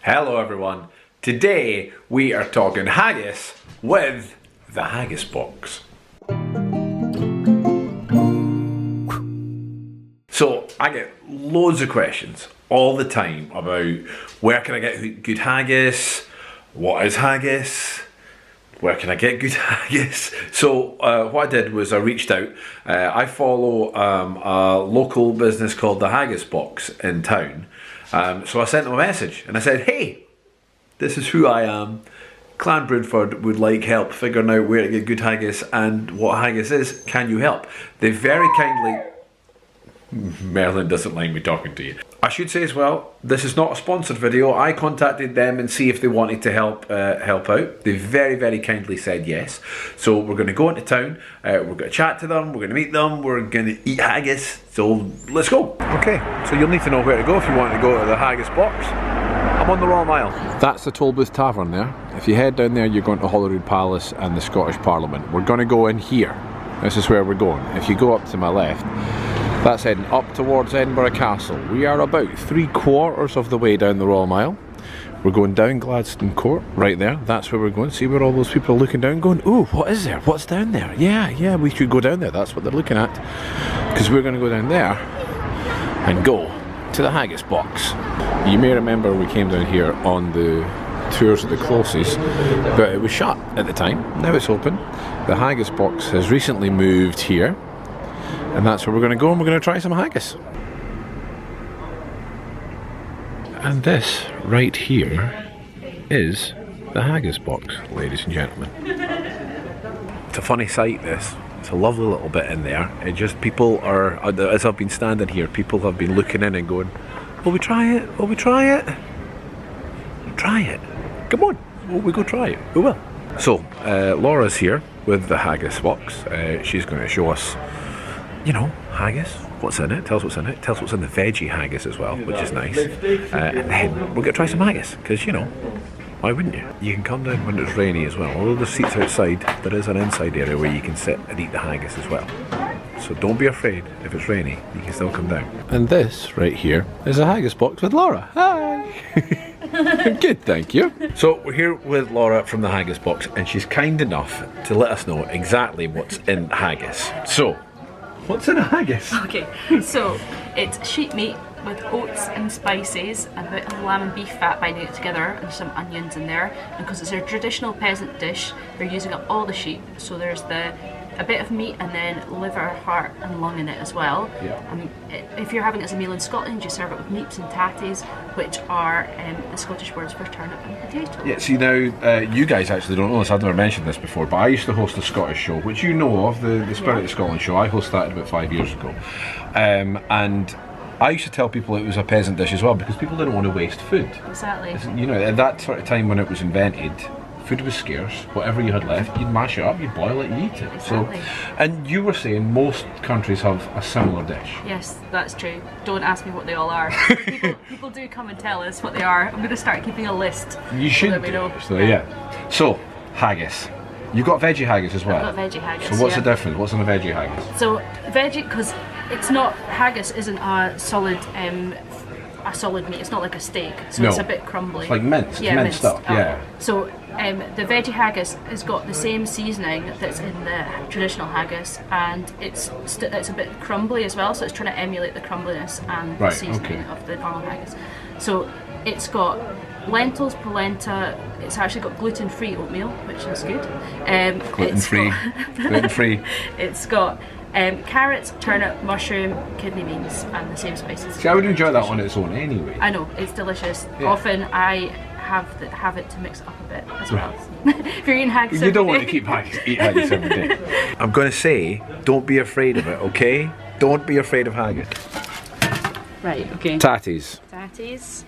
Hello everyone. Today we are talking haggis with the Haggis Box. So I get loads of questions all the time about where can I get good haggis, what is haggis, where can I get good haggis? So what I did was I reached out. I follow a local business called the Haggis Box in town. So I sent them a message and I said, hey, this is who I am. Clan Broodford would like help figuring out where to get good haggis and what haggis is. Can you help? They very kindly... Merlin doesn't like me talking to you. I should say as well, this is not a sponsored video. I contacted them and see if they wanted to help out. They very kindly said yes. So we're going to go into town, we're going to chat to them, we're going to meet them, we're going to eat haggis. So let's go. Okay, so you'll need to know where to go if you want to go to the Haggis Box. I'm on the Royal Mile. That's the Tollbooth Tavern there. If you head down there, you're going to Holyrood Palace and the Scottish Parliament. We're going to go in here. This is where we're going. If you go up to my left, that's heading up towards Edinburgh Castle. We are about 3/4 of the way down the Royal Mile. We're going down Gladstone Court, right there. That's where we're going. See where all those people are looking down, going, ooh, what is there? What's down there? Yeah, we should go down there. That's what they're looking at. Because we're going to go down there and go to the Haggis Box. You may remember we came down here on the tours of the closes, but it was shut at the time. Now it's open. The Haggis Box has recently moved here. And that's where we're going to go, and we're going to try some haggis. And this right here is the Haggis Box, ladies and gentlemen. It's a funny sight, this. It's a lovely little bit in there. It just, people are, as I've been standing here, people have been looking in and going, will we try it? Will we try it? Try it. Come on, will we go try it? We will. So, Laura's here with the Haggis Box. She's going to show us, you know, haggis, what's in it, tell us what's in it, tell us what's in the veggie haggis as well, which is nice. And then we're going to try some haggis, because, you know, why wouldn't you? You can come down when it's rainy as well. Although there's seats outside, there is an inside area where you can sit and eat the haggis as well. So don't be afraid if it's rainy, you can still come down. And this right here is a Haggis Box with Laura. Hi! Good, thank you. So we're here with Laura from the Haggis Box, and she's kind enough to let us know exactly what's in haggis. So, what's in a haggis? Okay, so it's sheep meat with oats and spices, a bit of lamb and beef fat binding it together, and some onions in there. And because it's a traditional peasant dish, they're using up all the sheep. So there's a bit of meat and then liver, heart and lung in it as well. Yeah. If you're having it as a meal in Scotland, you serve it with neeps and tatties, which are the Scottish words for turnip and potato. Yeah, see now, you guys actually don't know this, I've never mentioned this before, but I used to host a Scottish show, which you know of, the Spirit of Scotland show. I hosted that about 5 years ago. And I used to tell people it was a peasant dish as well, because people didn't want to waste food. Exactly. You know, at that sort of time when it was invented, food was scarce. Whatever you had left, you'd mash it up, you'd boil it, you eat it. Exactly. So, and you were saying most countries have a similar dish. Yes, that's true. Don't ask me what they all are. People do come and tell us what they are. I'm going to start keeping a list. You should we know. So yeah. So, haggis. You've got veggie haggis as well? I've got veggie haggis. So what's the difference? What's in a veggie haggis? So veggie, because it's not, haggis isn't a solid meat. It's not like a steak, so it's a bit crumbly. It's like minced, minced up. Yeah. So the veggie haggis has got the same seasoning that's in the traditional haggis, and it's a bit crumbly as well. So it's trying to emulate the crumbliness and the seasoning of the normal haggis. So it's got lentils, polenta. It's actually got gluten-free oatmeal, which is good. Gluten-free. Gluten-free. It's got carrots, turnip, mushroom, kidney beans, and the same spices. See, I would enjoy that on its own anyway. I know, it's delicious. Yeah. Often I have it to mix it up a bit as well. If you're eating haggis, you don't want to eat haggis every day. I'm going to say, don't be afraid of it, okay? Don't be afraid of haggis. Right, okay. Tatties. Tatties.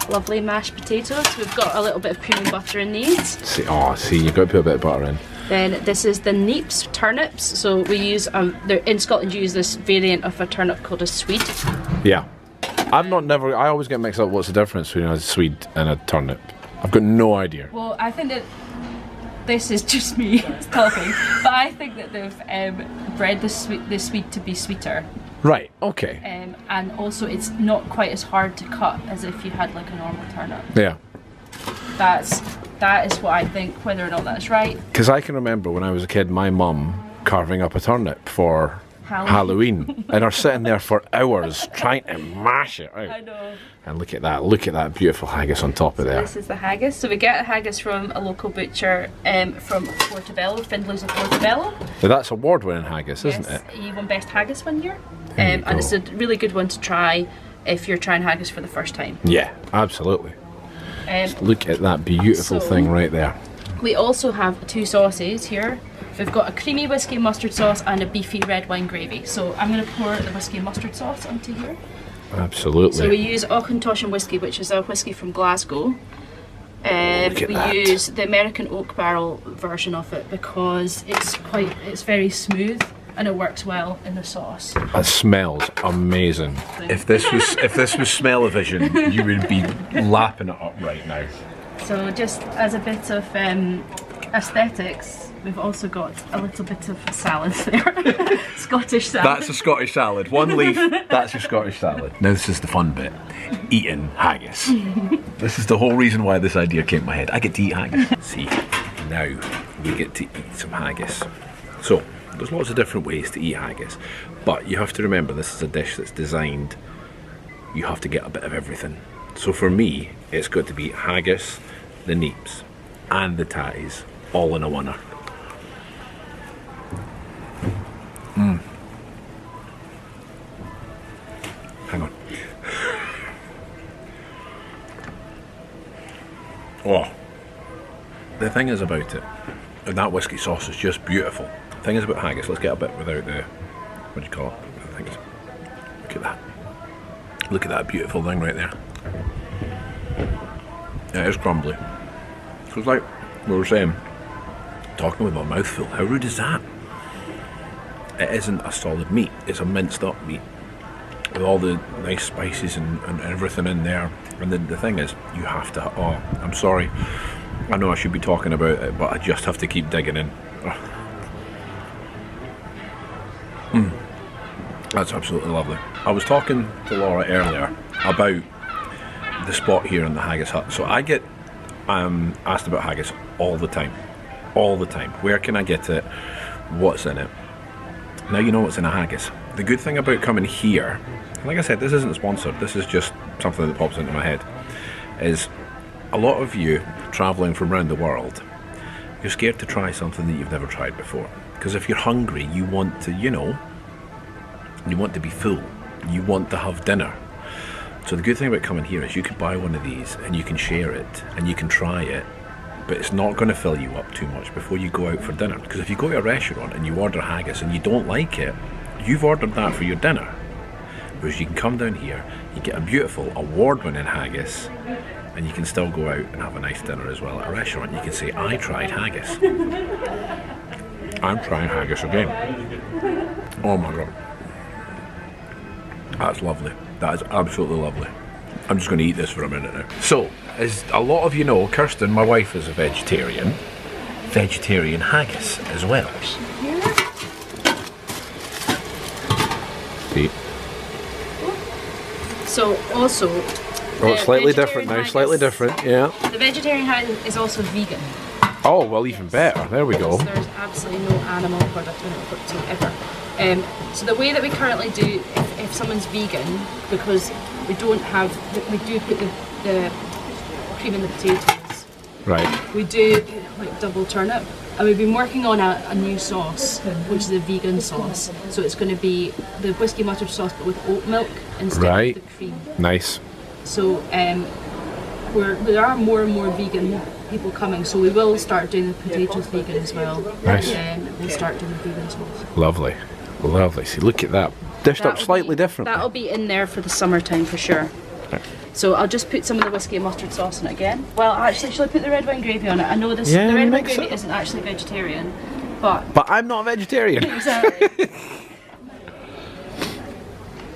Lovely mashed potatoes. We've got a little bit of cream and butter in these. See, you've got to put a bit of butter in. Then this is the neeps, turnips. So we use, in Scotland you use this variant of a turnip called a swede. Yeah. I always get mixed up what's the difference between a swede and a turnip. I've got no idea. Well, I think that this is just me talking, but I think that they've bred the swede to be sweeter. Right, okay. And also it's not quite as hard to cut as if you had like a normal turnip. Yeah. That is what I think, whether or not that's right. Because I can remember when I was a kid, my mum carving up a turnip for Halloween and are sitting there for hours trying to mash it out. I know. And look at that beautiful haggis on top of there. This is the haggis. So we get a haggis from a local butcher from Portobello, Findlay's of Portobello. Now that's award-winning haggis, isn't it? He won Best Haggis one year. And it's a really good one to try if you're trying haggis for the first time. Yeah, absolutely. Look at that beautiful thing right there. We also have 2 sauces here. We've got a creamy whiskey and mustard sauce and a beefy red wine gravy. So I'm going to pour the whiskey and mustard sauce onto here. Absolutely. So we use Auchentoshan whiskey, which is a whiskey from Glasgow. We use the American oak barrel version of it because it's very smooth and it works well in the sauce. It smells amazing. If this was smell-o-vision, you would be lapping it up right now. So just as a bit of aesthetics, we've also got a little bit of salad there. Scottish salad. That's a Scottish salad. One leaf, that's your Scottish salad. Now this is the fun bit. Eating haggis. This is the whole reason why this idea came to my head. I get to eat haggis. See, now we get to eat some haggis. So, there's lots of different ways to eat haggis, but you have to remember this is a dish that's designed, you have to get a bit of everything. So for me, it's got to be haggis, the neeps, and the tatties, all in a oneer. Hang on. Oh, the thing is about it, and that whiskey sauce is just beautiful. The thing is about haggis, let's get a bit without the, what do you call it? I think it's, look at that. Look at that beautiful thing right there. Yeah, it's crumbly. So it's like we were saying, talking with my mouth full, how rude is that? It isn't a solid meat, it's a minced up meat with all the nice spices and everything in there. And the thing is, you have to, oh, I'm sorry, I know I should be talking about it, but I just have to keep digging in. That's absolutely lovely. I was talking to Laura earlier about the spot here in the Haggis Hut. So I get asked about haggis all the time. All the time. Where can I get it? What's in it? Now you know what's in a haggis. The good thing about coming here, like I said, this isn't sponsored, this is just something that pops into my head, is a lot of you travelling from around the world, you're scared to try something that you've never tried before. Because if you're hungry, you want to, you know, you want to be full. You want to have dinner. So the good thing about coming here is you can buy one of these and you can share it and you can try it, but it's not going to fill you up too much before you go out for dinner. Because if you go to a restaurant and you order haggis and you don't like it, you've ordered that for your dinner. Whereas you can come down here, you get a beautiful award-winning haggis, and you can still go out and have a nice dinner as well at a restaurant. You can say, I tried haggis. I'm trying haggis again. Oh my god. That's lovely. That is absolutely lovely. I'm just going to eat this for a minute now. So, as a lot of you know, Kirsten, my wife, is a vegetarian. Vegetarian haggis as well. See? So, also... Oh, it's slightly different now, slightly different, yeah. The vegetarian haggis is also vegan. Oh, well, even better. There we go. There's absolutely no animal product in it whatsoever. So the way that we currently do, if someone's vegan, because we don't have, we do put the cream in the potatoes. Right. We do like double turnip, and we've been working on a new sauce, which is a vegan sauce. So it's going to be the whiskey mustard sauce, but with oat milk instead of the cream. Nice. So there are more and more vegan people coming, so we will start doing the potatoes vegan as well. Nice. And then we'll start doing the vegan sauce. Lovely. Lovely. See, look at that. Dished up slightly differently. That'll be in there for the summertime for sure. Right. So I'll just put some of the whiskey and mustard sauce in it again. Well, actually, shall I put the red wine gravy on it? I know this. Yeah, the red wine gravy isn't actually vegetarian, but I'm not a vegetarian. Exactly.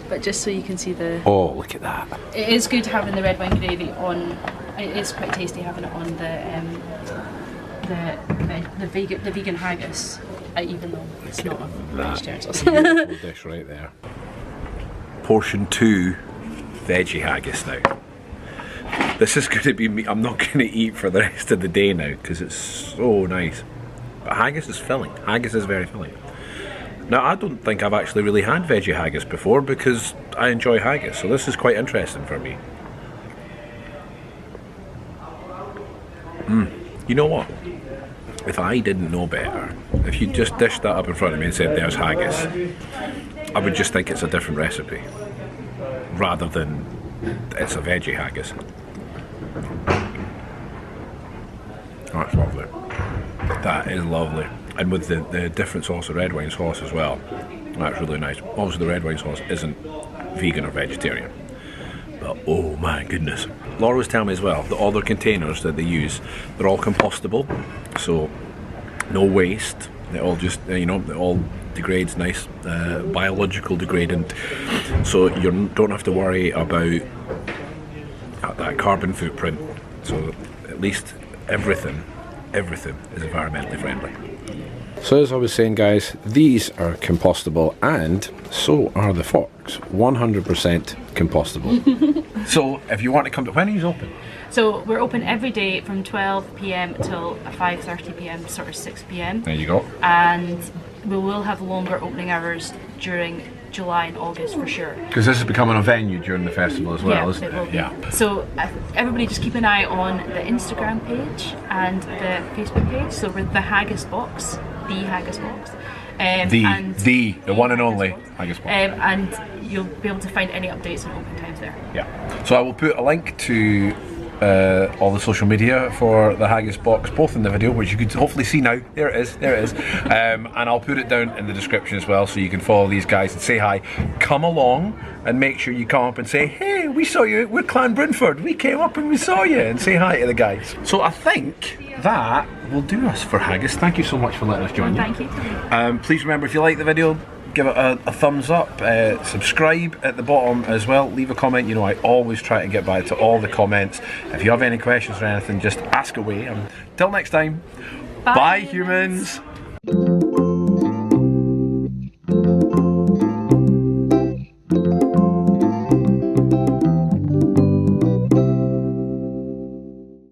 But just so you can see the... Oh, look at that. It is good having the red wine gravy on... It is quite tasty having it on the vegan haggis, even though it's not a vegetarian sauce. Beautiful dish right there. portion 2 veggie haggis now. This is going to be me. I'm not going to eat for the rest of the day now because it's so nice. But haggis is filling. Haggis is very filling. Now, I don't think I've actually really had veggie haggis before because I enjoy haggis, so this is quite interesting for me. You know what? If I didn't know better, if you just dished that up in front of me and said there's haggis, I would just think it's a different recipe rather than it's a veggie haggis. That's lovely. That is lovely. And with the different sauce, the red wine sauce as well, that's really nice. Obviously the red wine sauce isn't vegan or vegetarian, but oh my goodness. Laura was telling me as well that all their containers that they use, they're all compostable, so no waste. They all just, you know, it all degrades nice, biological degradant, so you don't have to worry about that carbon footprint. So at least everything is environmentally friendly. So as I was saying, guys, these are compostable and so are the forks. 100% compostable. So if you want to come to, when are you open? So we're open every day from 12 p.m. till 5:30 p.m, sort of 6 p.m. There you go. And we will have longer opening hours during July and August for sure. Because this is becoming a venue during the festival as well, isn't it? Will be. Yeah. So everybody just keep an eye on the Instagram page and the Facebook page. So we're the Haggis Box, the Haggis Box. The one and only Haggis Box. And you'll be able to find any updates on open times there. Yeah. So I will put a link to all the social media for the Haggis Box, both in the video, which you can hopefully see now. There it is. And I'll put it down in the description as well, so you can follow these guys and say hi. Come along and make sure you come up and say, hey, we saw you, we're Clan Brynford, we came up and we saw you, and say hi to the guys. So I think that will do us for Haggis. Thank you so much for letting us join you. Thank you. Please remember, if you like the video, give it a thumbs up, subscribe at the bottom as well, leave a comment. You know, I always try to get back to all the comments. If you have any questions or anything, just ask away. Till next time, bye humans.